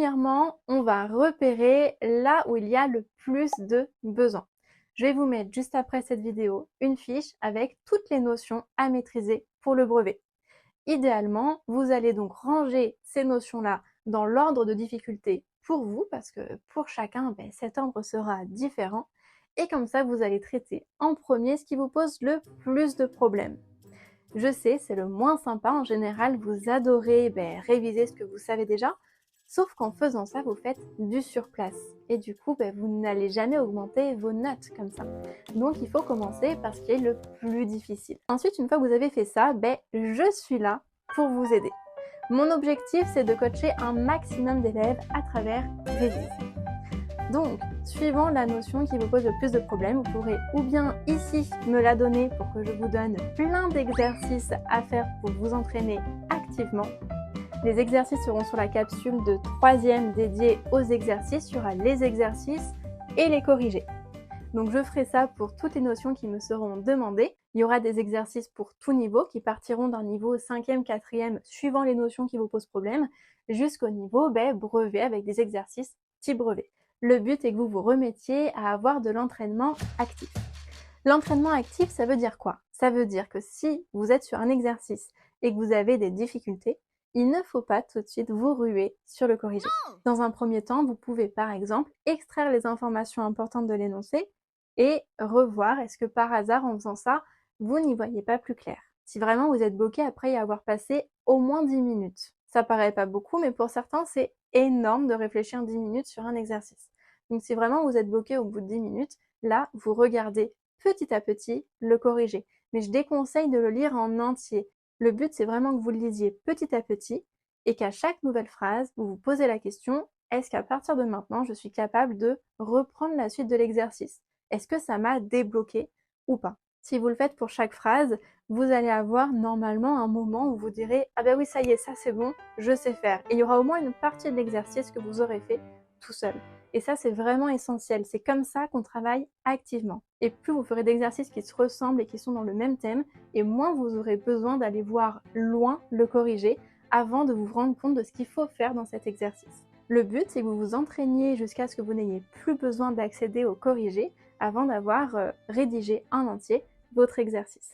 Premièrement, on va repérer là où il y a le plus de besoins. Je vais vous mettre juste après cette vidéo une fiche avec toutes les notions à maîtriser pour le brevet. Idéalement, vous allez donc ranger ces notions-là dans l'ordre de difficulté pour vous, parce que pour chacun, cet ordre sera différent. Et comme ça, vous allez traiter en premier ce qui vous pose le plus de problèmes. Je sais, c'est le moins sympa. En général, vous adorez réviser ce que vous savez déjà. Sauf qu'en faisant ça, vous faites du surplace. Et du coup, vous n'allez jamais augmenter vos notes comme ça. Donc, il faut commencer par ce qui est le plus difficile. Ensuite, une fois que vous avez fait ça, je suis là pour vous aider. Mon objectif, c'est de coacher un maximum d'élèves à travers Révise. Donc, suivant la notion qui vous pose le plus de problèmes, vous pourrez ou bien ici me la donner pour que je vous donne plein d'exercices à faire pour vous entraîner activement. Les exercices seront sur la capsule de 3e dédiée aux exercices. Il y aura les exercices et les corrigés. Donc je ferai ça pour toutes les notions qui me seront demandées. Il y aura des exercices pour tout niveau qui partiront d'un niveau 5e, 4e suivant les notions qui vous posent problème jusqu'au niveau brevet avec des exercices type brevet. Le but est que vous vous remettiez à avoir de l'entraînement actif. L'entraînement actif, ça veut dire quoi? Ça veut dire que si vous êtes sur un exercice et que vous avez des difficultés, il ne faut pas tout de suite vous ruer sur le corrigé. Dans un premier temps, vous pouvez par exemple extraire les informations importantes de l'énoncé et revoir est-ce que par hasard en faisant ça, vous n'y voyez pas plus clair. Si vraiment vous êtes bloqué après y avoir passé au moins 10 minutes. Ça paraît pas beaucoup, mais pour certains, c'est énorme de réfléchir 10 minutes sur un exercice. Donc si vraiment vous êtes bloqué au bout de 10 minutes, là, vous regardez petit à petit le corriger. Mais je déconseille de le lire en entier. Le but, c'est vraiment que vous le lisiez petit à petit et qu'à chaque nouvelle phrase, vous vous posez la question, est-ce qu'à partir de maintenant, je suis capable de reprendre la suite de l'exercice? Est-ce que ça m'a débloqué ou pas? Si vous le faites pour chaque phrase, vous allez avoir normalement un moment où vous direz « Ah oui, ça y est, ça c'est bon, je sais faire ». Et il y aura au moins une partie de l'exercice que vous aurez fait tout seul. Et ça, c'est vraiment essentiel. C'est comme ça qu'on travaille activement. Et plus vous ferez d'exercices qui se ressemblent et qui sont dans le même thème, et moins vous aurez besoin d'aller voir loin le corriger avant de vous rendre compte de ce qu'il faut faire dans cet exercice. Le but, c'est que vous vous entraîniez jusqu'à ce que vous n'ayez plus besoin d'accéder au corrigé avant d'avoir rédigé en entier votre exercice.